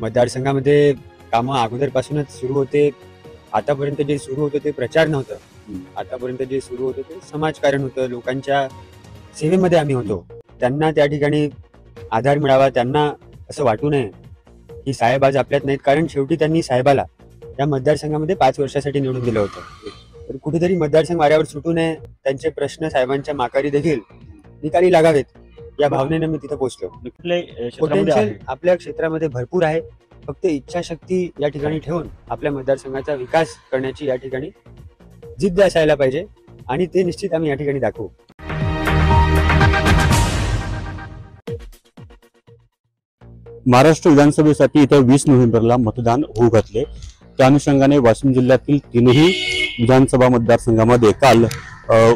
मतदारसंघामध्ये कामं अगोदरपासूनच सुरू होते. आतापर्यंत जे सुरू होतं ते प्रचार नव्हतं. आतापर्यंत जे सुरू होतं ते समाजकारण होतं. लोकांच्या सेवेमध्ये आम्ही होतो. त्यांना त्या ठिकाणी आधार मिळावा, त्यांना असं वाटू नये की साहेब आज आपल्यात नाहीत, कारण शेवटी त्यांनी साहेबाला या मतदारसंघामध्ये 5 वर्षासाठी निवडून दिलं होतं. तर कुठेतरी मतदारसंघ वाऱ्यावर सुटू नये, त्यांचे प्रश्न साहेबांच्या माघारी देखील निकाली लागावेत, या भावनेनं मी तिथं पोहोचलो. पोटेन्शियल आपल्या क्षेत्रामध्ये भरपूर आहे. फक्त इच्छाशक्ती या ठिकाणी ठेवून आपल्या मतदारसंघाचा विकास करण्याची या ठिकाणी जिद्द असायला पाहिजे, आणि ते निश्चित आम्ही या ठिकाणी दाखवू. महाराष्ट्र विधानसभेसाठी येत्या 20 नोव्हेंबरला मतदान होऊ घातले. त्या अनुषंगाने वाशिम जिल्ह्यातील 3ही विधानसभा मतदारसंघामध्ये काल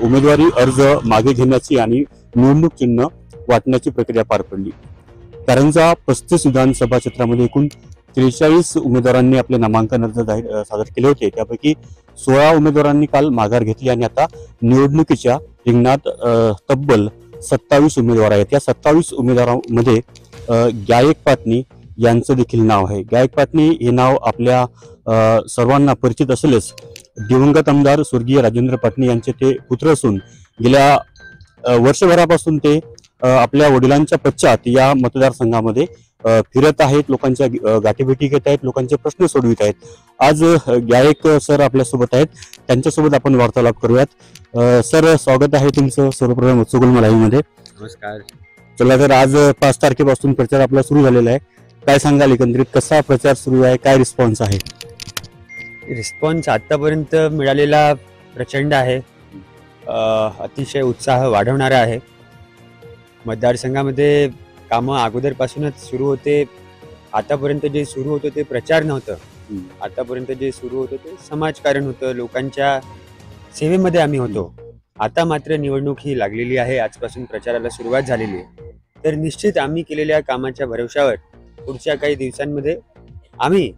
उमेदवारी अर्ज मागे घेण्याची आणि निवडणूक चिन्ह वाटण्याची प्रक्रिया पार पडली. कारंजा 35 विधानसभा क्षेत्रामध्ये एकूण 43 उमेदवारांनी आपले नामांकन अर्ज सादर केले होते. त्यापैकी 16 उमेदवारांनी काल माघार घेतली आणि आता निवडणुकीच्या रिंगणात तब्बल 27 उमेदवार आहेत. या 27 उमेदवारांमध्ये गायक पाटणी यांचं देखील नाव आहे. गायक पाटणी हे नाव आपल्या सर्वांना परिचित असेलच. दिवंगत आमदार स्वर्गीय राजेंद्र पाटणी यांचे ते पुत्र असून गेल्या वर्षभरापासून ते आपल्या वडिलांच्या पश्चात या मतदारसंघामध्ये फिरत आहेत, लोकांच्या गाठीभेटी घेत आहेत, लोकांचे प्रश्न सोडवित आहेत. आज गायक सर आपल्यासोबत आहेत, त्यांच्यासोबत आपण वार्तालाप करूयात. सर, स्वागत आहे तुमचं सर्वप्रथम उत्सुगुल लाईव्हमध्ये. नमस्कार. चला तर, आज 5 तारखेपासून प्रचार आपला सुरू झालेला आहे. काय सांगाल, एकंदरीत कसा प्रचार सुरू आहे, काय रिस्पॉन्स आहे? रिस्पॉन्स आतापर्यंत मिळालेला प्रचंड आहे, अतिशय उत्साह वाढवणारा आहे. मतदारसंघामध्ये कामं अगोदरपासूनच सुरू होते. आतापर्यंत जे सुरू होतं ते प्रचार नव्हतं. आतापर्यंत जे सुरू होतं ते समाजकारण होतं. लोकांच्या सेवेमध्ये आम्ही होतो. आता मात्र निवडणूक ही लागलेली आहे. आजपासून प्रचाराला सुरुवात झालेली आहे. तर निश्चित आम्ही केलेल्या कामाच्या भरवशावर पुढच्या काही दिवसांमध्ये आम्ही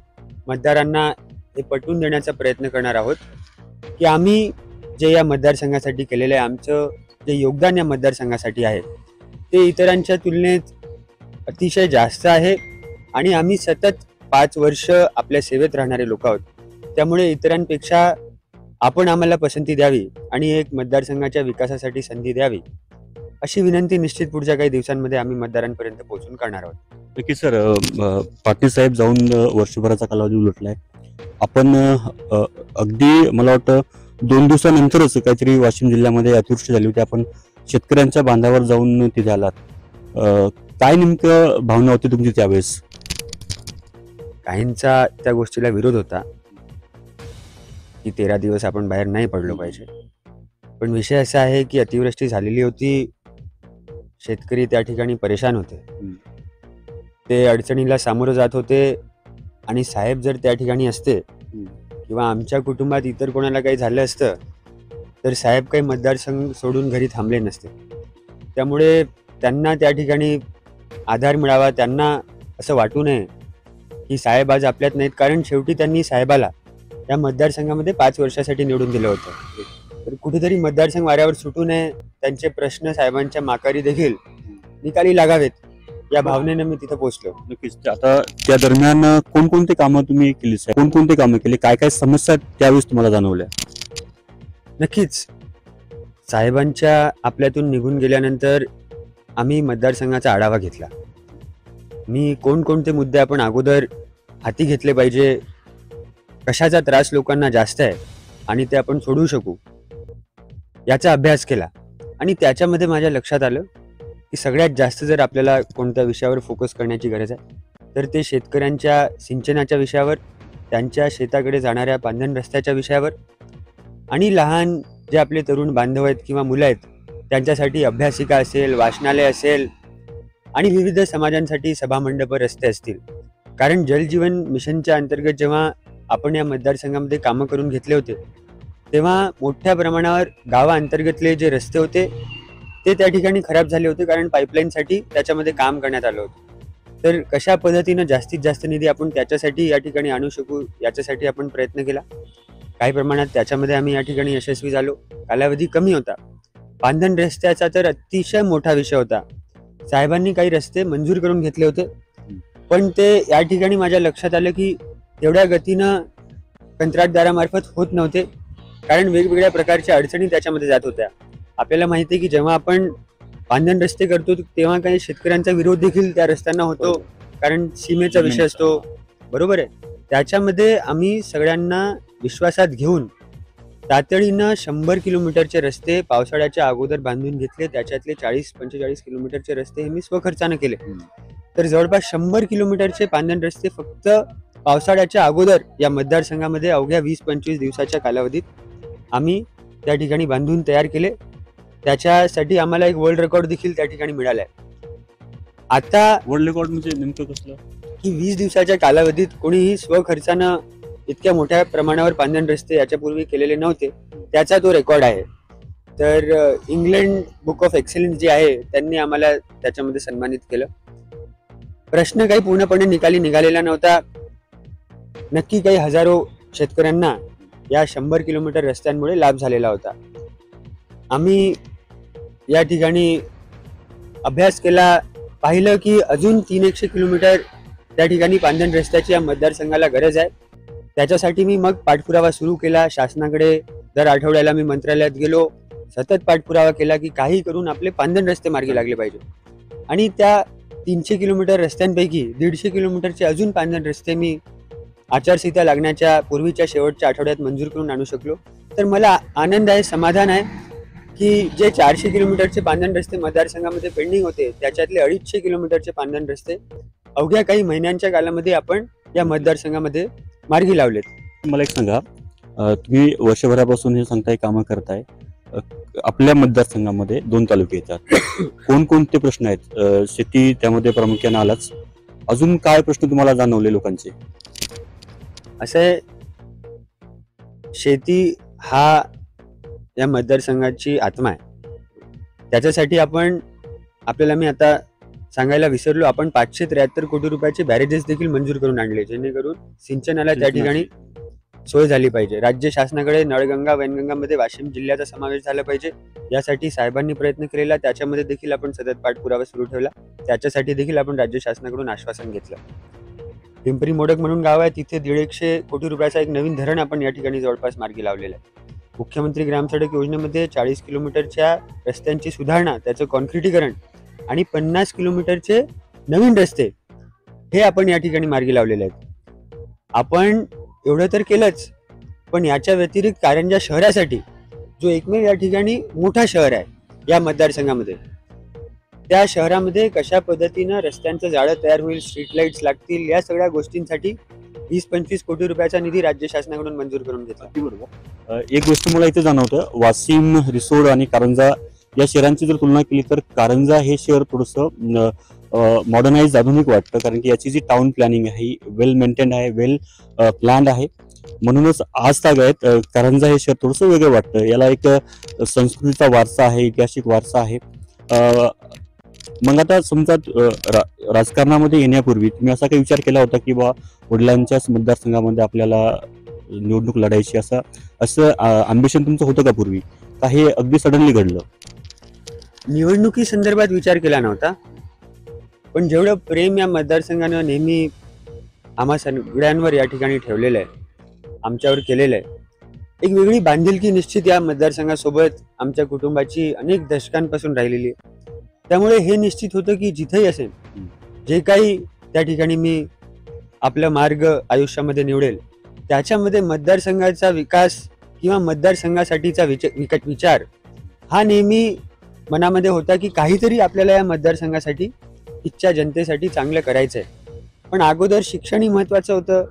मतदारांना हे पटवून देण्याचा प्रयत्न करणार आहोत की आम्ही जे या मतदारसंघासाठी केलेलं आहे, आमचं जे योगदान या मतदारसंघासाठी आहे ते इतरांच्या तुलनेत अतिशय जास्त आहे. आणि आम्ही सतत 5 वर्ष आपल्या सेवेत राहणारे लोक आहोत. त्यामुळे इतरांपेक्षा आपण आम्हाला पसंती द्यावी आणि एक मतदारसंघाच्या विकासासाठी संधी द्यावी, अशी विनंती निश्चित पुढच्या काही दिवसांमध्ये आम्ही मतदारांपर्यंत पोहोचून करणार आहोत. नक्की सर, पाटील साहेब जाऊन वर्षभराचा कालावधी उलटलाय. आपण अगदी मला वाटतं 2 दिवसानंतरच काहीतरी वाशिम जिल्ह्यामध्ये अतिवृष्टी झाली होती. आपण शेतकऱ्यांच्या बांधावर जाऊन तिथे आलात. काय नेमकं भावना होती तुमची त्यावेळेस? काहींचा त्या गोष्टीला विरोध होता की 13 दिवस आपण बाहेर नाही पडलो पाहिजे. पण विषय असा आहे की अतिवृष्टी झालेली होती, शेतकरी त्या ठिकाणी परेशान होते, ते अडचणीला सामोरं जात होते. आणि साहेब जर त्या ठिकाणी असते किंवा आमच्या कुटुंबात इतर कोणाला काही झालं असतं तर साहेब काही मतदारसंघ सोडून घरी थांबले नसते. त्यामुळे त्यांना त्या ठिकाणी आधार मिळावा, त्यांना असं वाटू नये की साहेब आज आपल्यात नाहीत, कारण शेवटी त्यांनी साहेबाला या मतदारसंघामध्ये 5 वर्षासाठी निवडून दिलं होतं. तर कुठेतरी मतदारसंघ वाऱ्यावर सुटू नये, त्यांचे प्रश्न साहेबांच्या माघारी देखील निकाली लागावेत, या भावनेनं मी तिथं पोहोचलो. नक्कीच. आता त्या दरम्यान कोणकोणते कामं तुम्ही केली, कोणकोणते कामं केली, काय काय समस्या त्यावेळेस तुम्हाला जाणवल्या? नक्कीच, साहेबांच्या आपल्यातून निघून गेल्यानंतर आम्ही मतदारसंघाचा आढावा घेतला. मी कोणकोणते मुद्दे आपण अगोदर हाती घेतले पाहिजे, कशाचा त्रास लोकांना जास्त आहे आणि ते आपण सोडवू शकू, याचा अभ्यास केला. आणि त्याच्यामध्ये माझ्या लक्षात आलं की सगळ्यात जास्त जर आपल्याला कोणत्या विषयावर फोकस करण्याची गरज आहे तर ते शेतकऱ्यांच्या सिंचनाच्या विषयावर, त्यांच्या शेताकडे जाणाऱ्या बांधण रस्त्याच्या विषयावर, आणि लहान जे आपले तरुण बांधव आहेत किंवा मुलं आहेत त्यांच्यासाठी अभ्यासिका असेल, वाचनालय असेल, आणि विविध समाजांसाठी सभामंडप, रस्ते असतील. कारण जलजीवन मिशनच्या अंतर्गत जेव्हा आपण या मतदारसंघामध्ये कामं करून घेतले होते तेव्हा मोठ्या प्रमाणावर गावाअंतर्गतले जे रस्ते होते ते त्या ठिकाणी खराब झाले होते, कारण पाईपलाईनसाठी त्याच्यामध्ये काम करण्यात आलं होतं. तर कशा पद्धतीनं जास्तीत जास्त निधी आपण त्याच्यासाठी या ठिकाणी आणू शकू, याच्यासाठी आपण प्रयत्न केला. काही प्रमाणात त्याच्यामध्ये आम्ही या ठिकाणी यशस्वी झालो. कालावधी कमी होता. बांधण रस्त्याचा तर अतिशय मोठा विषय होता. साहेबांनी काही रस्ते मंजूर करून घेतले होते पण ते या ठिकाणी माझ्या लक्षात आलं की तेवढ्या गतीनं कंत्राटदारामार्फत होत नव्हते, कारण वेगवेगळ्या प्रकारच्या अडचणी त्याच्यामध्ये जात होत्या. आपल्याला माहिती आहे की जेव्हा आपण बांधण रस्ते करतो तेव्हा काही शेतकऱ्यांचा विरोध देखील त्या रस्त्यांना होतो, कारण सीमेचा विषय असतो. बरोबर आहे. त्याच्यामध्ये आम्ही सगळ्यांना विश्वासात घेऊन तातडीनं 100 किलोमीटरचे रस्ते पावसाळ्याच्या अगोदर बांधून घेतले. त्याच्यातले 40-45 किलोमीटरचे रस्ते हे मी स्वखर्चानं केले. तर जवळपास 100 किलोमीटरचे बांधण रस्ते फक्त पावसाळ्याच्या अगोदर या मतदारसंघामध्ये अवघ्या 20-25 दिवसाच्या कालावधीत आम्ही त्या ठिकाणी बांधून तयार केले. त्याच्यासाठी आम्हाला एक वर्ल्ड रेकॉर्ड देखील त्या ठिकाणी मिळालाय. आता वर्ल्ड रेकॉर्ड म्हणजे नेमकं कसलं की 20 दिवसाच्या कालावधीत कोणीही स्वखर्चानं इतक्या मोठ्या प्रमाणावर बांधण रस्ते याच्यापूर्वी केलेले नव्हते, त्याचा तो रेकॉर्ड आहे. तर इंग्लंड बुक ऑफ एक्सलन्स जे आहे त्यांनी आम्हाला त्याच्यामध्ये सन्मानित केलं. प्रश्न काही पूर्णपणे निकाली निघालेला नव्हता. नक्की काही हजारो शेतकऱ्यांना या 100 किलोमीटर रस्त्यांमुळे लाभ झालेला होता. आम्ही या ठिकाणी अभ्यास केला, पाहिलं की अजून 300 किलोमीटर त्या ठिकाणी बांधण रस्त्याची या मतदारसंघाला गरज आहे. त्याच्यासाठी मी मग पाठपुरावा सुरू केला शासनाकडे. दर आठवड्याला मी मंत्रालयात गेलो, सतत पाठपुरावा केला की काही करून आपले बांधण रस्ते मार्गी लागले पाहिजे. आणि त्या 300 किलोमीटर रस्त्यांपैकी 150 किलोमीटरचे अजून बांधण रस्ते मी आचारसंहिता लागण्याच्या पूर्वीच्या शेवटच्या आठवड्यात मंजूर करून आणू शकलो. तर मला आनंद आहे, समाधान आहे की जे 400 किलोमीटरचे बांधण रस्ते मतदारसंघामध्ये पेंडिंग होते त्याच्यातले 250 किलोमीटरचे बांधण रस्ते अवघ्या काही महिन्यांच्या कालामध्ये आपण या मतदारसंघामध्ये मार्गी लावलेत. मला एक सांगा, तुम्ही वर्षभरापासून हे सांगताय कामं करताय. आपल्या मतदारसंघामध्ये 2 तालुके येतात. कोणकोणते प्रश्न आहेत? शेती त्यामध्ये प्रामुख्याने आलाच. अजून काय प्रश्न तुम्हाला जाणवले लोकांचे? असं आहे, शेती हा या मतदारसंघाची आत्मा आहे. त्याच्यासाठी आपल्याला मी आता सांगायला विसरलो, आपण 573 कोटी रुपयाचे बॅरेजेस देखील मंजूर करून आणले, जेणेकरून सिंचनाला त्या ठिकाणी सोय झाली पाहिजे. राज्य शासनाकडे नळगंगा वैनगंगामध्ये वाशिम जिल्ह्याचा समावेश झाला पाहिजे, यासाठी साहेबांनी प्रयत्न केलेला. त्याच्यामध्ये देखील आपण सतत पाठपुरावा सुरू ठेवला. त्याच्यासाठी देखील आपण राज्य शासनाकडून आश्वासन घेतलं. पिंपरी मोडक म्हणून गाव आहे, तिथे 150 कोटी रुपयाचा एक नवीन धरण आपण या ठिकाणी जवळपास मार्गी लावलेलं आहे. मुख्यमंत्री ग्रामसडक योजनेमध्ये 40 किलोमीटरच्या रस्त्यांची सुधारणा, त्याचं कॉन्क्रिटीकरण आणि 50 किलोमीटरचे नवीन रस्ते हे आपण या ठिकाणी मार्गी लावलेले आहेत. आपण एवढं तर केलंच, पण याच्या व्यतिरिक्त कारंजा शहरासाठी जो एकमेव या ठिकाणी मोठा शहर आहे या मतदारसंघामध्ये, त्या शहरामध्ये कशा पद्धतीनं रस्त्यांचं जाळं तयार होईल, स्ट्रीट लाईट्स लागतील, या सगळ्या गोष्टींसाठी 20-25 कोटी रुपयाचा निधी राज्य शासनाकडून मंजूर करून घेतला. बरोबर. एक गोष्ट मला इथे जाणवतं, वाशिम, रिसोड आणि कारंजा या शहरांची जर तुलना केली तर कारंजा हे शहर थोडंसं मॉडर्नाइज, आधुनिक वाटतं, कारण की याची जी टाउन प्लॅनिंग आहे वेल मेंटेन आहे, वेल प्लॅन्ड आहे. म्हणूनच आज तागायत कारंजा हे शहर थोडंसं वेगळं वाटतं. याला एक संस्कृतीचा वारसा आहे, ऐतिहासिक वारसा आहे. मग आता समजा राजकारणामध्ये येण्यापूर्वी तुम्ही असा काही विचार केला होता की बा वडिलांच्याच मतदारसंघामध्ये आपल्याला निवडणूक लढायची, असं अँबिशन तुमचं होतं का पूर्वी, का हे अगदी सडनली घडलं? निवडणुकी संदर्भात विचार केला नव्हता, पण जेवढं प्रेम या मतदारसंघानं नेहमी आम्हा सगळ्यांवर या ठिकाणी ठेवलेलं आहे, आमच्यावर केलेलं आहे, एक वेगळी बांधिलकी निश्चित या मतदारसंघासोबत आमच्या कुटुंबाची अनेक दशकांपासून राहिलेली आहे. त्यामुळे हे निश्चित होतं की जिथेही असेल, जे काही त्या ठिकाणी मी आपला मार्ग आयुष्यामध्ये निवडेल, त्याच्यामध्ये मतदारसंघाचा विकास किंवा मतदारसंघासाठीचा विचार हा नेहमी मनामध्ये होता की काहीतरी आपल्याला या मतदारसंघासाठी, इच्छा जनतेसाठी चांगलं करायचं आहे. पण अगोदर शिक्षणही महत्त्वाचं होतं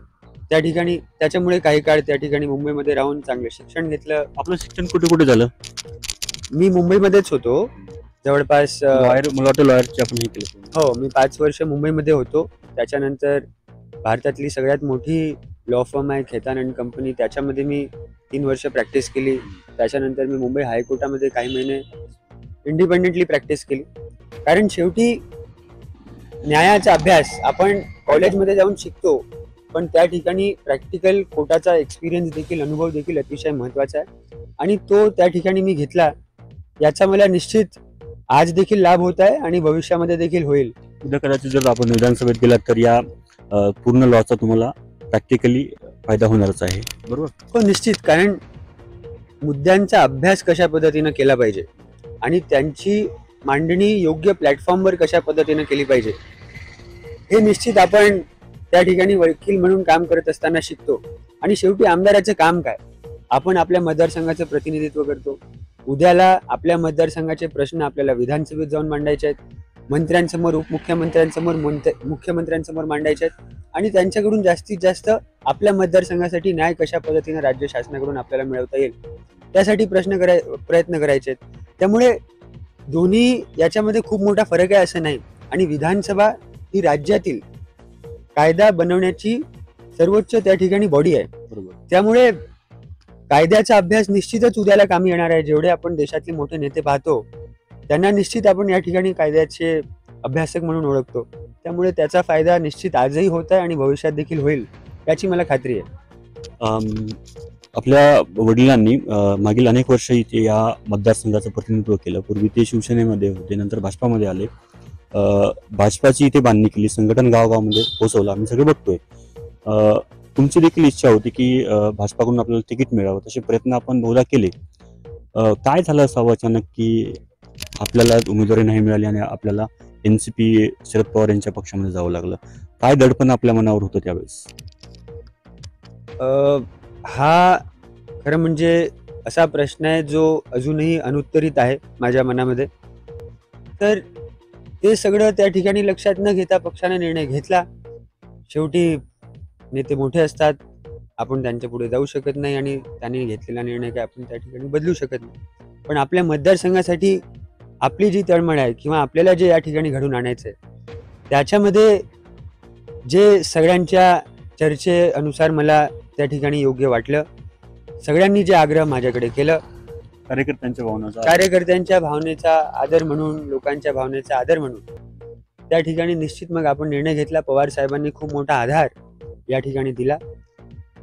त्या ठिकाणी. त्याच्यामुळे काही काळ त्या ठिकाणी मुंबईमध्ये राहून चांगलं शिक्षण घेतलं. आपलं शिक्षण कुठे कुठे झालं? मी मुंबईमध्येच होतो जवळपास. मला वाटतं लॉयरचे आपण हे केलं. हो, मी 5 वर्ष मुंबईमध्ये होतो. त्याच्यानंतर भारतातली सगळ्यात मोठी लॉ फर्म आहे खेतान अँड कंपनी, त्याच्यामध्ये मी 3 वर्ष प्रॅक्टिस केली. त्याच्यानंतर मी मुंबई हायकोर्टामध्ये काही महिने इंडिपेंडेंटली प्रॅक्टिस केली. कारण शेवटी न्यायाचा अभ्यास आपण कॉलेजमध्ये जाऊन शिकतो, पण त्या ठिकाणी प्रॅक्टिकल कोर्टाचा एक्सपिरियन्स देखील, अनुभव देखील अतिशय महत्त्वाचा आहे, आणि तो त्या ठिकाणी मी घेतला. याचा मला निश्चित आज देखील लाभ होत आहे आणि भविष्यामध्ये देखील होईल. उद्या कदाचित जर आपण विधानसभेत गेलात तर या पूर्ण लॉचा तुम्हाला प्रॅक्टिकली फायदा होणारच आहे, बरोबर? हो, निश्चित. कारण मुद्द्यांचा अभ्यास कशा पद्धतीनं केला पाहिजे आणि त्यांची मांडणी योग्य प्लॅटफॉर्मवर कशा पद्धतीनं केली पाहिजे, हे निश्चित आपण त्या ठिकाणी वकील म्हणून काम करत असताना शिकतो. आणि शेवटी आमदाराचं काम काय? आपण आपल्या मतदारसंघाचं प्रतिनिधित्व करतो. उद्याला आपल्या मतदारसंघाचे प्रश्न आपल्याला विधानसभेत जाऊन मांडायचे आहेत, मंत्र्यांसमोर, उपमुख्यमंत्र्यांसमोर, मुख्यमंत्र्यांसमोर मांडायचे आहेत आणि त्यांच्याकडून जास्तीत जास्त आपल्या मतदारसंघासाठी न्याय कशा पद्धतीनं राज्य शासनाकडून आपल्याला मिळवता येईल त्यासाठी प्रयत्न करायचे आहेत. त्यामुळे दोन्ही याच्यामध्ये खूप मोठा फरक आहे असं नाही. आणि विधानसभा ही राज्यातील कायदा बनवण्याची सर्वोच्च त्या ठिकाणी बॉडी आहे. बरोबर. त्यामुळे कायद्याचा अभ्यास निश्चितच उद्याला कामी येणार आहे. जेवढे आपण देशातले मोठे नेते पाहतो त्यांना निश्चित आपण या ठिकाणी कायद्याचे अभ्यासक म्हणून ओळखतो. त्यामुळे त्याचा फायदा निश्चित आजही होत आहे आणि भविष्यात देखील होईल याची मला खात्री आहे. आपल्या वडिलांनी मागील अनेक वर्ष इथे या मतदारसंघाचं प्रतिनिधित्व केलं. पूर्वी ते शिवसेनेमध्ये होते, नंतर भाजपामध्ये आले. भाजपाची इथे बांधणी केली, संघटन गावागावामध्ये पोहोचवलं, आम्ही सगळे बघतोय. तुमची देखील इच्छा होती की भाजपाकडून आपल्याला तिकीट मिळावं, तसे प्रयत्न आपण बहुधा केले. काय झालं असावं अचानक की आपल्याला उमेदवारी नाही मिळाली आणि आपल्याला NCP शरद पवार यांच्या पक्षामध्ये जावं लागलं? काय दडपण आपल्या मनावर होतं त्यावेळेस? हा खरं म्हणजे असा प्रश्न आहे जो अजूनही अनुत्तरित आहे माझ्या मनामध्ये. तर ते सगळं त्या ठिकाणी लक्षात न घेता पक्षाने निर्णय घेतला. शेवटी नेते मोठे असतात, आपण त्यांच्या पुढे जाऊ शकत नाही आणि त्यांनी घेतलेला निर्णय काय आपण त्या ठिकाणी बदलू शकत नाही. पण आपल्या मतदारसंघासाठी आपली जी तळमळ आहे किंवा आपल्याला जे या ठिकाणी घडून आणायचं आहे त्याच्यामध्ये जे सगळ्यांच्या चर्चेनुसार मला त्या ठिकाणी योग्य वाटलं, सगळ्यांनी जे आग्रह माझ्याकडे केलं, कार्यकर्त्यांच्या भावनेचा आदर म्हणून, लोकांच्या भावनेचा आदर म्हणून त्या ठिकाणी निश्चित मग आपण निर्णय घेतला. पवार साहेबांनी खूप मोठा आधार या ठिकाणी दिला.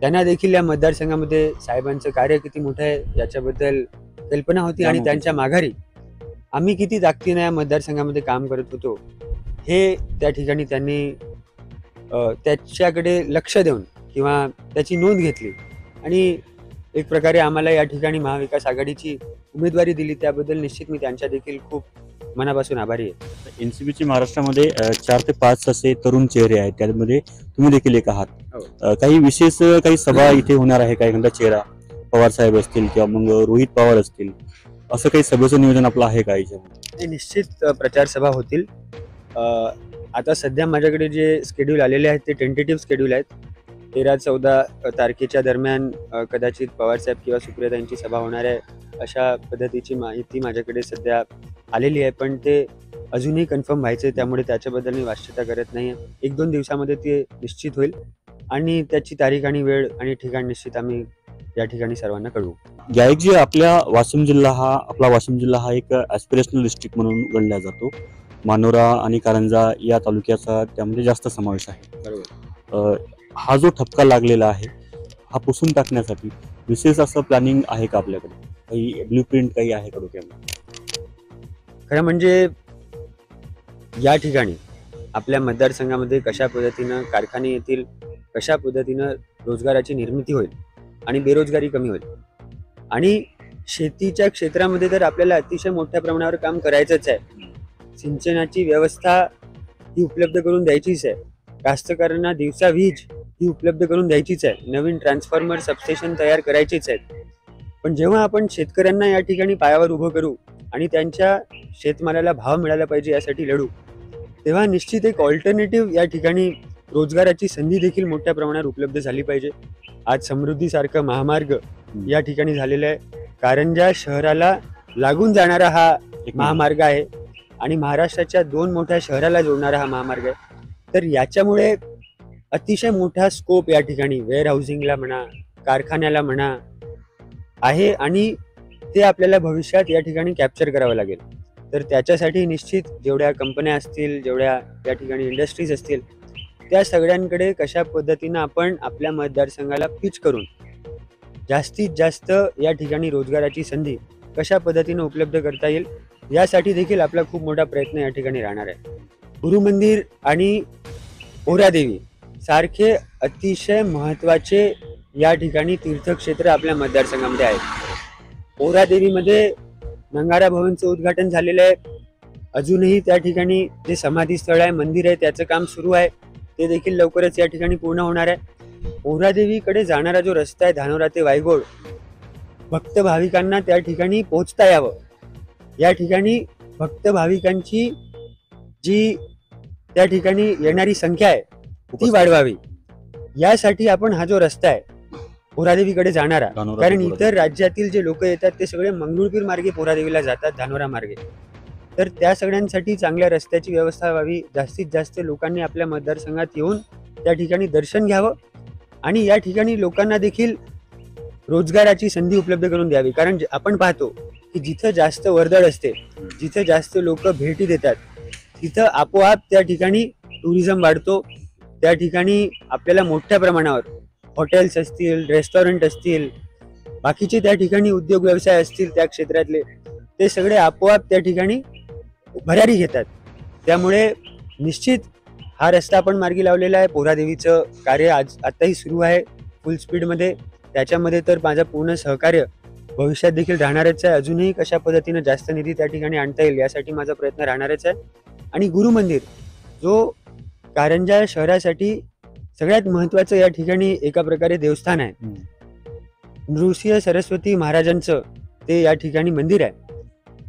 त्यांना देखील या मतदारसंघामध्ये साहेबांचं कार्य किती मोठं आहे याच्याबद्दल कल्पना होती आणि त्यांच्या माघारी आम्ही किती ताकदीने या मतदारसंघामध्ये काम करत होतो हे त्या ठिकाणी त्यांनी त्याच्याकडे लक्ष देऊन किंवा त्याची नोंद घेतली आणि एक प्रकारे आम्हाला या ठिकाणी महाविकास आघाडीची उमेदवारी दिली. त्याबद्दल निश्चित मी त्यांच्या देखील खूप मनापासून आभारी आहे. NCPची महाराष्ट्रामध्ये 4 ते 5 असे तरुण चेहरे आहेत, त्यामध्ये तुम्ही देखील एक आहात. काही विशेष काही सभा इथे होणार आहे का? एखादा चेहरा पवार साहेब असतील किंवा मग रोहित पवार असतील, असं काही सभेचं नियोजन आपलं आहे का याच्यामध्ये? निश्चित प्रचार सभा होतील. आता सध्या माझ्याकडे जे स्केड्यूल आलेले आहेत ते टेंटेटिव्ह स्केड्यूल आहेत. 13-14 तारखेच्या दरम्यान कदाचित पवारसाहेब किंवा सुप्रियाताईंची सभा होणार आहे अशा पद्धतीची माहिती माझ्याकडे सध्या आलेली आहे. पण ते अजूनही कन्फर्म व्हायचं आहे, त्यामुळे त्याच्याबद्दल मी वाच्यता करत नाही आहे. 1-2 दिवसामध्ये ते निश्चित होईल आणि त्याची तारीख आणि वेळ आणि ठिकाण निश्चित आम्ही या ठिकाणी सर्वांना कळवू. गायकजी, आपला वाशिम जिल्हा हा एक ॲस्पिरेशनल डिस्ट्रिक्ट म्हणून गणला जातो. मानोरा आणि कारंजा या तालुक्याचा त्यामध्ये जास्त समावेश आहे. बरोबर. हा जो ठपका लागलेला आहे हा पुसून टाकण्यासाठी विशेष असं प्लॅनिंग आहे का आपल्याकडे? काही ब्ल्यूप्रिंट काही आहे का डोक्यामध्ये? खरं म्हणजे या ठिकाणी आपल्या मतदारसंघामध्ये कशा पद्धतीनं कारखाने येतील, कशा पद्धतीनं रोजगाराची निर्मिती होईल आणि बेरोजगारी कमी होईल. आणि शेतीच्या क्षेत्रामध्ये तर आपल्याला अतिशय मोठ्या प्रमाणावर काम करायचंच आहे. सिंचनाची व्यवस्था ही उपलब्ध करून द्यायचीच आहे. कास्तकारांना दिवसा वीज ही उपलब्ध करून द्यायचीच आहे. नवीन ट्रान्सफॉर्मर, सबस्टेशन तयार करायचीच आहेत. पण जेव्हा आपण शेतकऱ्यांना या ठिकाणी पायावर उभं करू आणि त्यांच्या शेतमालाला भाव मिळाला पाहिजे यासाठी लढू, तेव्हा निश्चित एक ऑल्टरनेटिव्ह या ठिकाणी रोजगाराची संधी देखील मोठ्या प्रमाणात उपलब्ध झाली पाहिजे. आज समृद्धीसारखं महामार्ग या ठिकाणी झालेला आहे. कारंजा शहराला लागून जाणारा हा महामार्ग आहे आणि महाराष्ट्राच्या 2 मोठ्या शहराला जोडणारा हा महामार्ग आहे. तर याच्यामुळे अतिशय मोठा स्कोप या ठिकाणी वेअर हाऊसिंगला म्हणा, कारखान्याला म्हणा आहे आणि ते आपल्याला भविष्यात या ठिकाणी कॅप्चर करावं लागेल. तर त्याच्यासाठी निश्चित जेवढ्या कंपन्या असतील, जेवढ्या या ठिकाणी इंडस्ट्रीज असतील, त्या सगळ्यांकडे कशा पद्धतीनं आपण आपल्या मतदारसंघाला पिच करून जास्तीत जास्त या ठिकाणी रोजगाराची संधी कशा पद्धतीनं उपलब्ध करता येईल यासाठी देखील आपला खूप मोठा प्रयत्न या ठिकाणी राहणार आहे. गुरुमंदिर आणि पोहरादेवी सारखे अतिशय महत्त्वाचे या ठिकाणी तीर्थक्षेत्र आपल्या मतदारसंघामध्ये आहेत. पोहरादेवीमध्ये नंगारा भवनचं उद्घाटन झालेलं आहे. अजूनही त्या ठिकाणी जे समाधी स्थळ आहे, मंदिर आहे, त्याचं काम सुरू आहे. ते देखील लवकरच या ठिकाणी पूर्ण होणार आहे. पोहरादेवीकडे जाणारा जो रस्ता आहे धानोरा ते वायगोड, भक्त भाविकांना त्या ठिकाणी पोहोचता यावं, या ठिकाणी भक्त भाविकांची जी त्या ठिकाणी येणारी संख्या आहे ती वाढवावी, यासाठी आपण हा जो रस्ता आहे पोहरादेवीकडे जाणारा, कारण इतर राज्यातील जे लोक येतात ते सगळे मंगरुळपीर मार्गे पोहरादेवीला जातात, धानोरा मार्गे. तर त्या सगळ्यांसाठी चांगल्या रस्त्याची व्यवस्था व्हावी. जास्तीत जास्त लोकांनी आपल्या मतदारसंघात येऊन त्या ठिकाणी दर्शन घ्यावं आणि या ठिकाणी लोकांना देखील रोजगाराची संधी उपलब्ध करून द्यावी. कारण आपण पाहतो की जिथं जास्त वर्दळ असते, जिथं जास्त लोक भेटी देतात, तिथं आपोआप त्या ठिकाणी टुरिझम वाढतो. त्या ठिकाणी आपल्याला मोठ्या प्रमाणावर हॉटेल्स असतील, रेस्टॉरंट असतील, बाकीचे त्या ठिकाणी उद्योग व्यवसाय असतील त्या क्षेत्रातले, ते सगळे आपोआप त्या ठिकाणी भरारी घेतात. त्यामुळे निश्चित हा रस्ता आपण मार्गी लावलेला आहे. पोहरादेवीचं कार्य आताही सुरू आहे फुल स्पीडमध्ये. त्याच्यामध्ये तर माझं पूर्ण सहकार्य भविष्यात देखील राहणारच आहे. अजूनही कशा पद्धतीनं जास्त निधी त्या ठिकाणी आणता येईल यासाठी माझा प्रयत्न राहणारच आहे. आणि गुरुमंदिर जो कारंजा शहरासाठी सगळ्यात महत्त्वाचं या ठिकाणी एका प्रकारे देवस्थान आहे. नृसिंह सरस्वती महाराजांचं ते या ठिकाणी मंदिर आहे.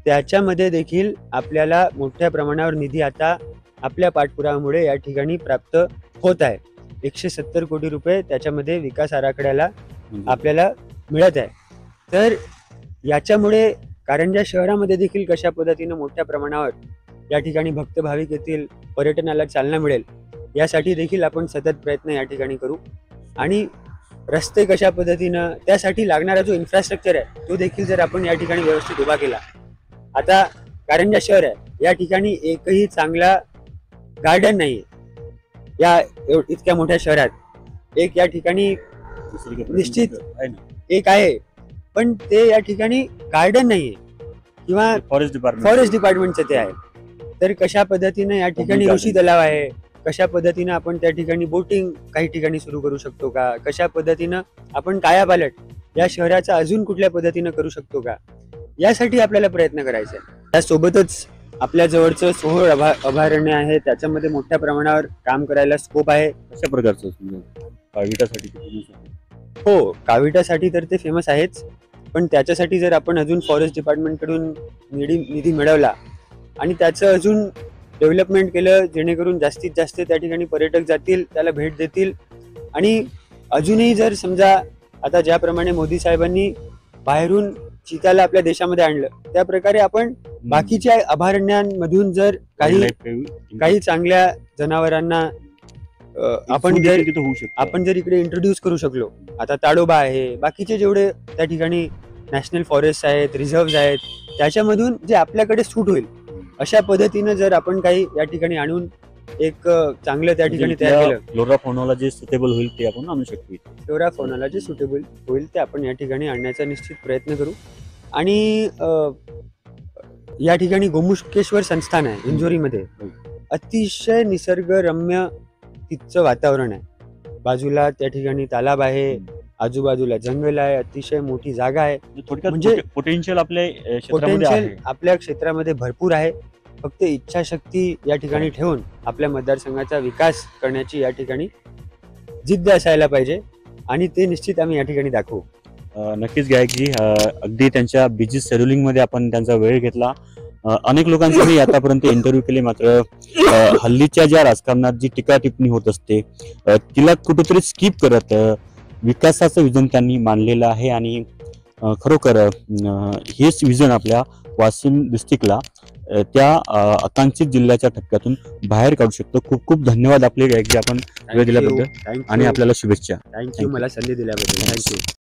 त्याच्यामध्ये देखील आपल्याला मोठ्या प्रमाणावर निधी आता आपल्या पाठपुराव्यामुळे या ठिकाणी प्राप्त होत आहे. 170 कोटी रुपये त्याच्यामध्ये विकास आराखड्याला आपल्याला मिळत आहे. तर याच्यामुळे कारंजा शहरामध्ये देखील कशा पद्धतीनं मोठ्या प्रमाणावर या ठिकाणी भक्त भाविक येतील, पर्यटनाला चालना मिळेल, यासाठी देखील आपण सतत प्रयत्न या ठिकाणी करू. आणि रस्ते कशा पद्धतीनं, त्यासाठी लागणारा जो इन्फ्रास्ट्रक्चर आहे तो देखील जर आपण या ठिकाणी व्यवस्थित उभा केला. आता कारंजा शहर आहे, या ठिकाणी एकही चांगला गार्डन नाही या इतक्या मोठ्या शहरात. एक या ठिकाणी निश्चित एक आहे, पण ते या ठिकाणी गार्डन नाहीये किंवा फॉरेस्ट डिपार्टमेंटचं ते आहे. तर कशा पद्धतीनं या ठिकाणी ऋषी तलाव आहे, कशा पद्धतीनं आपण त्या ठिकाणी बोटिंग काही ठिकाणी सुरू करू शकतो का, कशा पद्धतीनं आपण कायापालट या शहराचा अजून कुठल्या पद्धतीनं करू शकतो का, यासाठी आपल्याला प्रयत्न करायचा आहे. त्यासोबतच आपल्या जवळचं सोहळ अभयारण्य आहे, त्याच्यामध्ये मोठ्या प्रमाणावर काम करायला स्कोप आहे. कशा प्रकारचं काविटासाठी? हो, काविटासाठी तर ते फेमस आहेच, पण त्याच्यासाठी जर आपण अजून फॉरेस्ट डिपार्टमेंटकडून निधी मिळवला आणि त्याचं अजून डेव्हलपमेंट केलं, जेणेकरून जास्तीत जास्त त्या ठिकाणी पर्यटक जातील, त्याला भेट देतील. आणि अजूनही जर समजा आता ज्याप्रमाणे मोदी साहेबांनी बाहेरून चिताला आपल्या देशामध्ये आणलं, त्या प्रकारे आपण बाकीच्या अभयारण्यांमधून जर काही चांगल्या जनावरांना आपण जर इकडे इंट्रोड्यूस करू शकलो. आता ताडोबा आहे, बाकीचे जेवढे त्या ठिकाणी नॅशनल फॉरेस्ट आहेत, रिझर्व्ह आहेत, त्याच्यामधून जे आपल्याकडे सूट होईल अशा पद्धतीनं जर आपण काही या ठिकाणी आणून एक चांगलं त्या ठिकाणी तयार केलं, फ्लोरा फौनाला जे सुटेबल होईल ते आपण आणू शकतो. फ्लोरा फौनाला जे सुटेबल होईल ते आपण या ठिकाणी आणण्याचा निश्चित प्रयत्न करू. आणि या ठिकाणी गोमुखेश्वर संस्थान आहे इंजोरीमध्ये, अतिशय निसर्गरम्य तिथचं वातावरण आहे. बाजूला त्या ठिकाणी तालाब आहे, आजूबाजूला जंगल आहे, अतिशय मोठी जागा आहे. म्हणजे पोटेन्शियल आपल्या क्षेत्रामध्ये भरपूर आहे. फक्त इच्छाशक्ती या ठिकाणी ठेवून आपल्या मतदारसंघाचा विकास करण्याची या ठिकाणी जिद्द असायला पाहिजे आणि ते निश्चित आम्ही या ठिकाणी दाखवू. नक्कीच गायकजी, अगदी त्यांच्या बिझी शेड्युलिंग मध्ये आपण त्यांचा वेळ घेतला. अनेक लोकांचे मी आतापर्यंत इंटरव्ह्यू केले, मात्र हल्लीच्या ज्या राजकारणात जी टीका टिप्पणी होत असते तिला कुठेतरी स्किप करत विकासाचं विजन त्यांनी मांडलेलं आहे. आणि खरोखर हेच विजन आपल्या वाशिम डिस्ट्रिक्टला त्या आकांक्षित जिल्ह्याच्या टप्प्यातून बाहेर काढू शकतो. खूप खूप धन्यवाद आपले गायकजी, आपण वेळ दिल्याबद्दल आणि आपल्याला शुभेच्छा. थँक्यू, मला संधी दिल्याबद्दल थँक्यू.